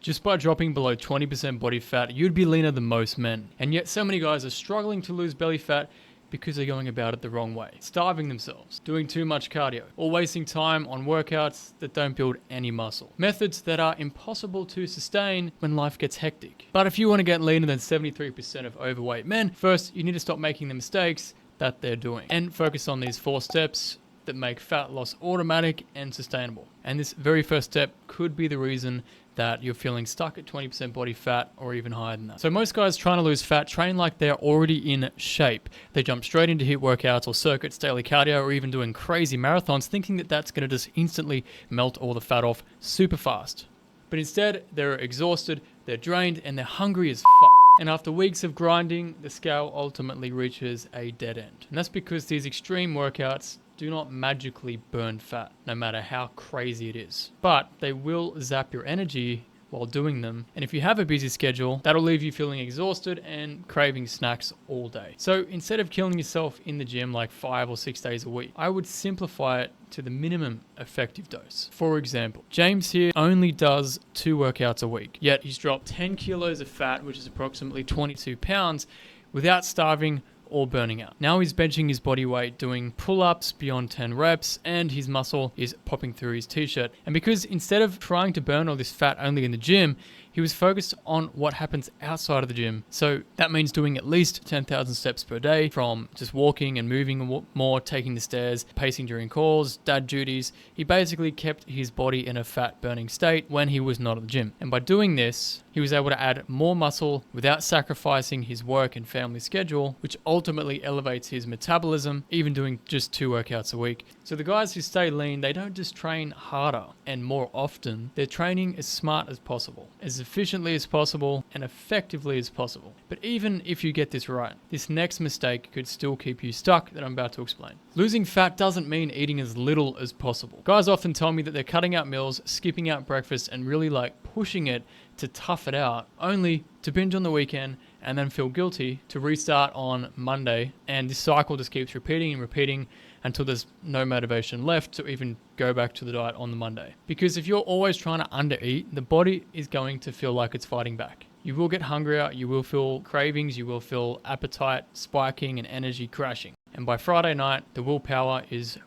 Just by dropping below 20% body fat, you'd be leaner than most men. And yet so many guys are struggling to lose belly fat because they're going about it the wrong way. Starving themselves, doing too much cardio, or wasting time on workouts that don't build any muscle. Methods that are impossible to sustain when life gets hectic. But if you want to get leaner than 73% of overweight men, first you need to stop making the mistakes that they're doing and focus on these 4 steps that make fat loss automatic and sustainable. And this very first step could be the reason that you're feeling stuck at 20% body fat or even higher than that. So most guys trying to lose fat train like they're already in shape. They jump straight into HIIT workouts or circuits, daily cardio, or even doing crazy marathons thinking that that's going to just instantly melt all the fat off super fast. But instead, they're exhausted, they're drained, and they're hungry as fuck. And after weeks of grinding, the scale ultimately reaches a dead end. And that's because these extreme workouts do not magically burn fat, no matter how crazy it is. But they will zap your energy while doing them. And if you have a busy schedule, that'll leave you feeling exhausted and craving snacks all day. So instead of killing yourself in the gym like 5 or 6 days a week, I would simplify it to the minimum effective dose. For example, James here only does 2 workouts a week, yet he's dropped 10 kilos of fat, which is approximately 22 pounds, without starving or burning out. Now he's benching his body weight, doing pull-ups beyond 10 reps, and his muscle is popping through his t-shirt. And because instead of trying to burn all this fat only in the gym, he was focused on what happens outside of the gym. So that means doing at least 10,000 steps per day from just walking and moving more, taking the stairs, pacing during calls, dad duties. He basically kept his body in a fat burning state when he was not at the gym. And by doing this, he was able to add more muscle without sacrificing his work and family schedule, which ultimately elevates his metabolism, even doing just 2 workouts a week. So the guys who stay lean, they don't just train harder and more often, they're training as smart as possible, as efficiently as possible, and effectively as possible. But even if you get this right, this next mistake could still keep you stuck that I'm about to explain. Losing fat doesn't mean eating as little as possible. Guys often tell me that they're cutting out meals, skipping out breakfast, and really pushing it to tough it out, only to binge on the weekend and then feel guilty to restart on Monday. And this cycle just keeps repeating and repeating until there's no motivation left to even go back to the diet on the Monday. Because if you're always trying to undereat, the body is going to feel like it's fighting back. You will get hungrier, you will feel cravings, you will feel appetite spiking and energy crashing. And by Friday night, the willpower is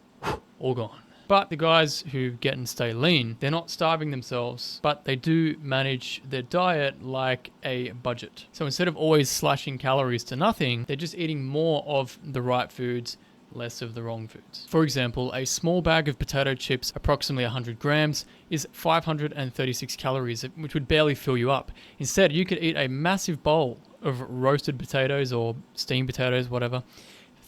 all gone. But the guys who get and stay lean, they're not starving themselves, but they do manage their diet like a budget. So instead of always slashing calories to nothing, they're just eating more of the right foods, less of the wrong foods. For example, a small bag of potato chips, approximately 100 grams, is 536 calories, which would barely fill you up. Instead, you could eat a massive bowl of roasted potatoes or steamed potatoes, whatever,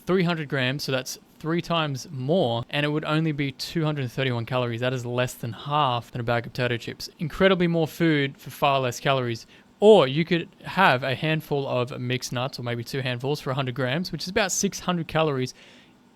300 grams, so that's 3 times more, and it would only be 231 calories. That is less than half than a bag of potato chips. Incredibly more food for far less calories. Or you could have a handful of mixed nuts, or maybe 2 handfuls for 100 grams, which is about 600 calories.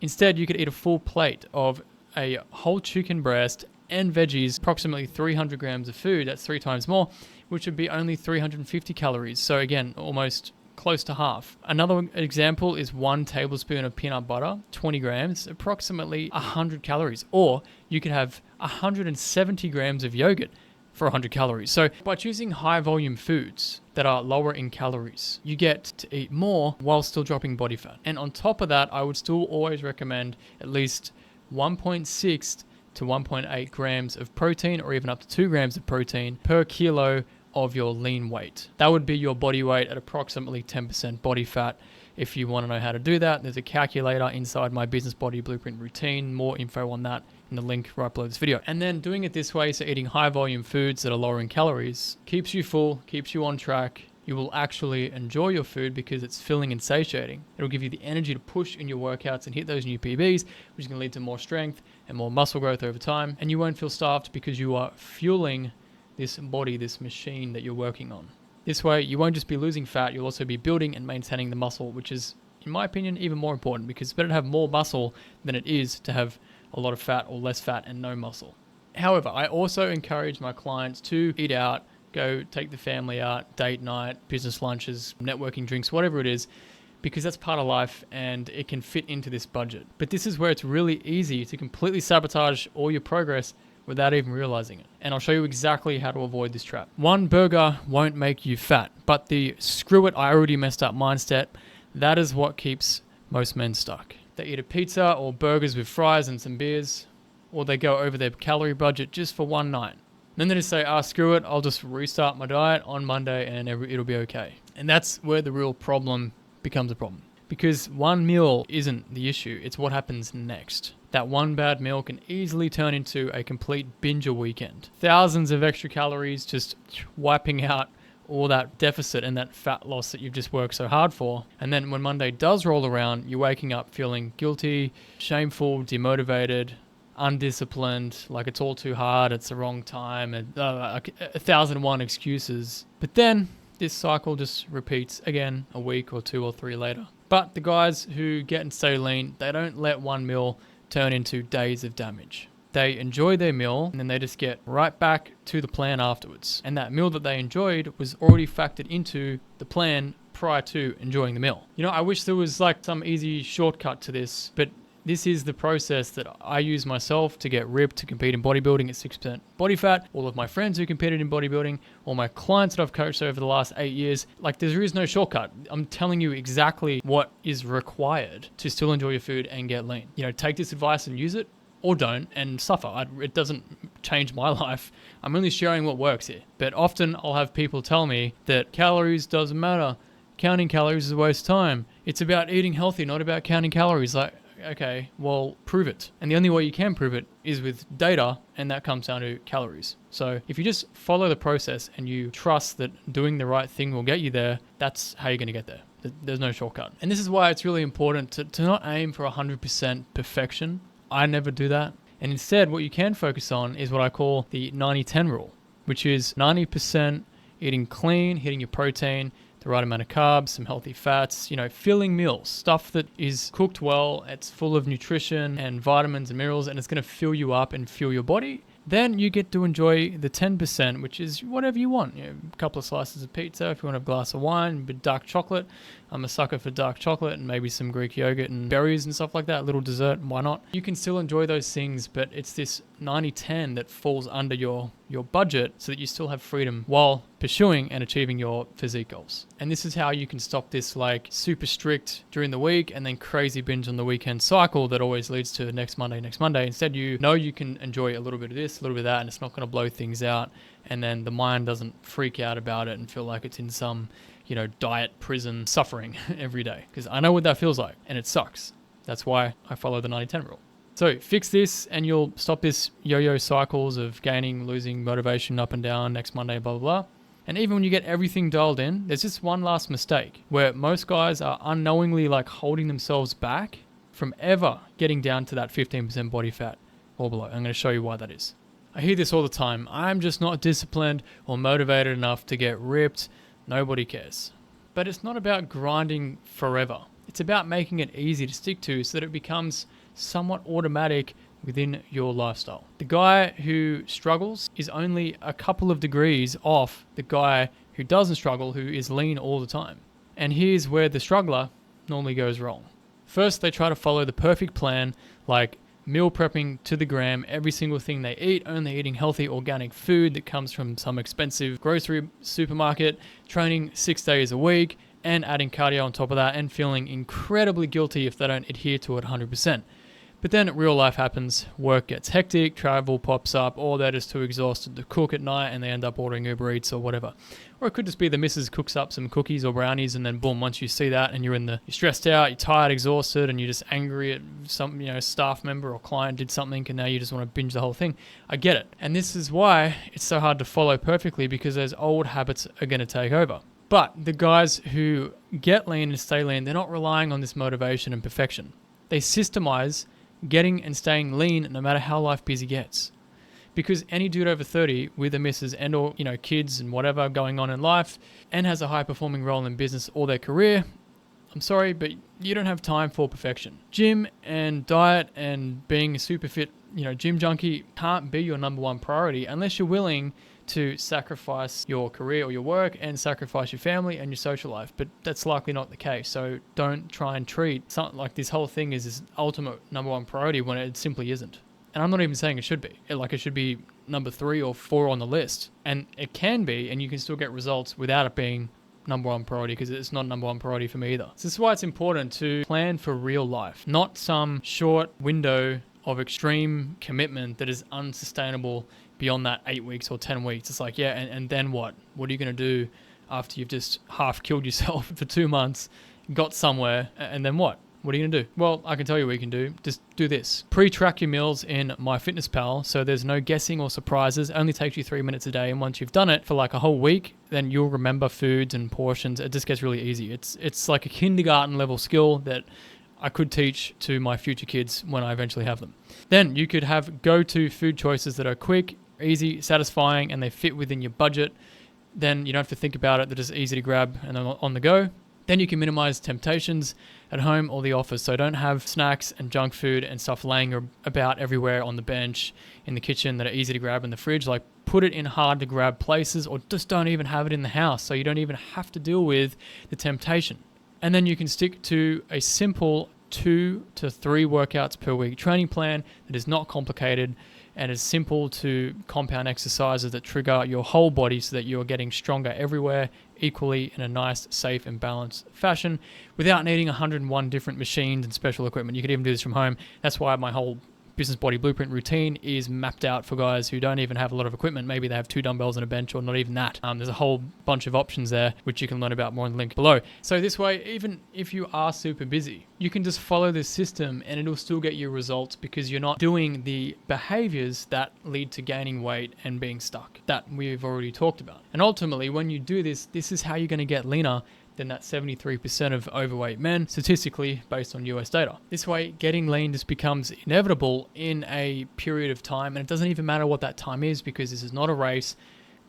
Instead, you could eat a full plate of a whole chicken breast and veggies, approximately 300 grams of food. That's 3 times more, which would be only 350 calories. So again, almost close to half. Another example is 1 tablespoon of peanut butter, 20 grams, approximately 100 calories. Or you could have 170 grams of yogurt for 100 calories. So by choosing high volume foods that are lower in calories, you get to eat more while still dropping body fat. And on top of that, I would still always recommend at least 1.6 to 1.8 grams of protein, or even up to 2 grams of protein per kilo of your lean weight. That would be your body weight at approximately 10% body fat. If you want to know how to do that, there's a calculator inside my business body blueprint routine. More info on that in the link right below this video. And then doing it this way, so eating high volume foods that are lower in calories, keeps you full, keeps you on track. You will actually enjoy your food because it's filling and satiating. It'll give you the energy to push in your workouts and hit those new PBs, which is going to lead to more strength and more muscle growth over time. And you won't feel starved because you are fueling this body, this machine that you're working on. This way, you won't just be losing fat, you'll also be building and maintaining the muscle, which is, in my opinion, even more important, because it's better to have more muscle than it is to have a lot of fat or less fat and no muscle. However, I also encourage my clients to eat out, go take the family out, date night, business lunches, networking drinks, whatever it is, because that's part of life and it can fit into this budget. But this is where it's really easy to completely sabotage all your progress without even realizing it. And I'll show you exactly how to avoid this trap. One burger won't make you fat, but the screw it, I already messed up mindset, that is what keeps most men stuck. They eat a pizza or burgers with fries and some beers, or they go over their calorie budget just for one night. Then they just say, screw it, I'll just restart my diet on Monday and it'll be okay. And that's where the real problem becomes a problem. Because one meal isn't the issue, it's what happens next. That one bad meal can easily turn into a complete binge weekend. Thousands of extra calories just wiping out all that deficit and that fat loss that you've just worked so hard for. And then when Monday does roll around, you're waking up feeling guilty, shameful, demotivated, undisciplined, like it's all too hard, it's the wrong time, and 1,001 excuses. But then this cycle just repeats again a week or 2 or 3 later. But the guys who get and stay lean, they don't let one meal turn into days of damage. They enjoy their meal and then they just get right back to the plan afterwards. And that meal that they enjoyed was already factored into the plan prior to enjoying the meal. You know, I wish there was like some easy shortcut to this, but this is the process that I use myself to get ripped, to compete in bodybuilding at 6% body fat. All of my friends who competed in bodybuilding, all my clients that I've coached over the last 8 years, like there is no shortcut. I'm telling you exactly what is required to still enjoy your food and get lean. You know, take this advice and use it, or don't and suffer. It doesn't change my life. I'm only sharing what works here. But often I'll have people tell me that calories doesn't matter. Counting calories is a waste of time. It's about eating healthy, not about counting calories. Like, okay, well, prove it. And the only way you can prove it is with data, and that comes down to calories. So if you just follow the process and you trust that doing the right thing will get you there, that's how you're going to get there. There's no shortcut. And this is why it's really important to not aim for 100% perfection. I never do that. And instead, what you can focus on is what I call the 90-10 rule, which is 90% eating clean, hitting your protein, the right amount of carbs, some healthy fats, filling meals, stuff that is cooked well, it's full of nutrition and vitamins and minerals, and it's going to fill you up and fuel your body. Then you get to enjoy the 10%, which is whatever you want. A couple of slices of pizza, if you want a glass of wine, a bit dark chocolate. I'm a sucker for dark chocolate and maybe some Greek yogurt and berries and stuff like that. A little dessert, why not? You can still enjoy those things, but it's this 90-10 that falls under your budget so that you still have freedom while pursuing and achieving your physique goals. And this is how you can stop this like super strict during the week and then crazy binge on the weekend cycle that always leads to next Monday. Instead, you know you can enjoy a little bit of this, a little bit of that, and it's not going to blow things out. And then the mind doesn't freak out about it and feel like it's in some, diet prison suffering every day. Because I know what that feels like and it sucks. That's why I follow the 90-10 rule. So fix this and you'll stop this yo-yo cycles of gaining, losing motivation up and down next Monday, blah, blah, blah. And even when you get everything dialed in, there's just one last mistake where most guys are unknowingly like holding themselves back from ever getting down to that 15% body fat or below. I'm going to show you why that is. I hear this all the time. I'm just not disciplined or motivated enough to get ripped. Nobody cares. But it's not about grinding forever. It's about making it easy to stick to so that it becomes somewhat automatic within your lifestyle. The guy who struggles is only a couple of degrees off the guy who doesn't struggle, who is lean all the time. And here's where the struggler normally goes wrong. First, they try to follow the perfect plan, like meal prepping to the gram, every single thing they eat, only eating healthy organic food that comes from some expensive grocery supermarket, training 6 days a week, and adding cardio on top of that, and feeling incredibly guilty if they don't adhere to it 100%. But then real life happens, work gets hectic, travel pops up, or they're just too exhausted to cook at night and they end up ordering Uber Eats or whatever. Or it could just be the missus cooks up some cookies or brownies and then boom, once you see that and you're stressed out, you're tired, exhausted, and you're just angry at some, staff member or client did something and now you just want to binge the whole thing. I get it. And this is why it's so hard to follow perfectly, because those old habits are going to take over. But the guys who get lean and stay lean, they're not relying on this motivation and perfection. They systemize getting and staying lean no matter how life busy gets. Because any dude over 30 with a missus and or kids and whatever going on in life and has a high performing role in business or their career, I'm sorry, but you don't have time for perfection. Gym and diet and being a super fit, gym junkie can't be your number one priority unless you're willing to sacrifice your career or your work and sacrifice your family and your social life. But that's likely not the case. So don't try and treat something like this whole thing is this ultimate number one priority when it simply isn't. And I'm not even saying it should be. It should be number 3 or 4 on the list. And it can be, and you can still get results without it being number 1 priority, because it's not number 1 priority for me either. So this is why it's important to plan for real life, not some short window of extreme commitment that is unsustainable beyond that 8 weeks or 10 weeks. It's like, yeah, and then what? What are you going to do after you've just half killed yourself for 2 months, got somewhere, and then what? What are you going to do? Well, I can tell you what you can do. Just do this. Pre-track your meals in MyFitnessPal, so there's no guessing or surprises. It only takes you 3 minutes a day, and once you've done it for like a whole week, then you'll remember foods and portions. It just gets really easy. It's like a kindergarten level skill that I could teach to my future kids when I eventually have them. Then you could have go-to food choices that are quick, easy, satisfying, and they fit within your budget. Then you don't have to think about it. They're just easy to grab and then on the go. Then you can minimize temptations at home or the office. So don't have snacks and junk food and stuff laying about everywhere on the bench, in the kitchen that are easy to grab in the fridge. Like, put it in hard to grab places, or just don't even have it in the house so you don't even have to deal with the temptation. And then you can stick to a simple 2 to 3 workouts per week training plan that is not complicated and is simple to compound exercises that trigger your whole body so that you're getting stronger everywhere equally in a nice, safe and balanced fashion without needing 101 different machines and special equipment. You could even do this from home. That's why my whole Business Body Blueprint routine is mapped out for guys who don't even have a lot of equipment. Maybe they have 2 dumbbells and a bench, or not even that. There's a whole bunch of options there, which you can learn about more in the link below. So this way, even if you are super busy, you can just follow this system and it'll still get you results, because you're not doing the behaviors that lead to gaining weight and being stuck that we've already talked about. And ultimately, when you do this, this is how you're going to get leaner than that 73% of overweight men, statistically based on US data. This way, getting lean just becomes inevitable in a period of time, and it doesn't even matter what that time is, because this is not a race.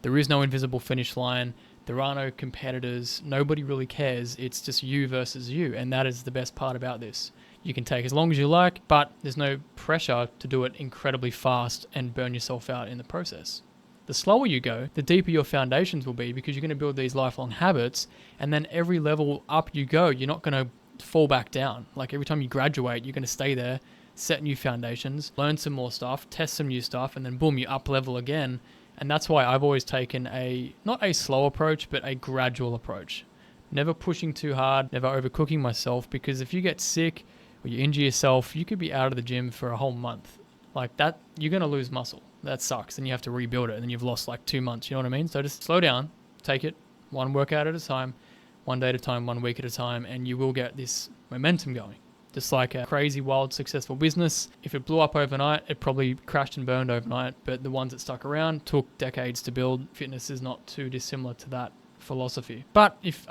There is no invisible finish line. There are no competitors. Nobody really cares. It's just you versus you, and that is the best part about this. You can take as long as you like, but there's no pressure to do it incredibly fast and burn yourself out in the process. The slower you go, the deeper your foundations will be, because you're going to build these lifelong habits, and then every level up you go, you're not going to fall back down. Like, every time you graduate, you're going to stay there, set new foundations, learn some more stuff, test some new stuff, and then boom, you up level again. And that's why I've always taken not a slow approach, but a gradual approach. Never pushing too hard, never overcooking myself, because if you get sick or you injure yourself, you could be out of the gym for a whole month. Like that, you're going to lose muscle. That sucks. Then you have to rebuild it, and then you've lost like 2 months. You know what I mean? So just slow down, take it one workout at a time, 1 day at a time, 1 week at a time, and you will get this momentum going. Just like a crazy, wild, successful business. If it blew up overnight, it probably crashed and burned overnight, but the ones that stuck around took decades to build. Fitness is not too dissimilar to that philosophy. But if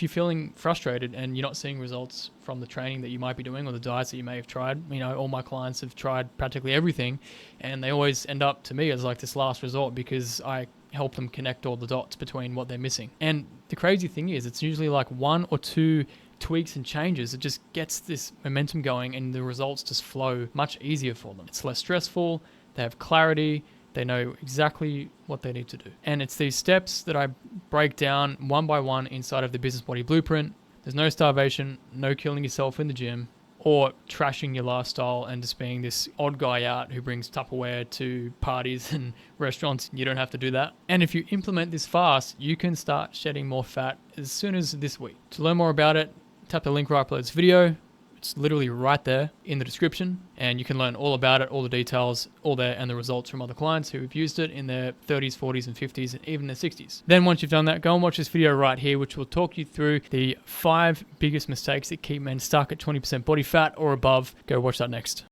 you're feeling frustrated and you're not seeing results from the training that you might be doing or the diets that you may have tried, all my clients have tried practically everything, and they always end up to me as like this last resort, because I help them connect all the dots between what they're missing. And the crazy thing is, it's usually like 1 or 2 tweaks and changes. It just gets this momentum going, and the results just flow much easier for them. It's less stressful. They have clarity. They know exactly what they need to do. And it's these steps that I break down one by one inside of the Business Body Blueprint. There's no starvation, no killing yourself in the gym, or trashing your lifestyle and just being this odd guy out who brings Tupperware to parties and restaurants. You don't have to do that. And if you implement this fast, you can start shedding more fat as soon as this week. To learn more about it, tap the link right below this video. It's literally right there in the description, and you can learn all about it, all the details, all there, and the results from other clients who have used it in their 30s, 40s, and 50s, and even their 60s. Then once you've done that, go and watch this video right here, which will talk you through the 5 biggest mistakes that keep men stuck at 20% body fat or above. Go watch that next.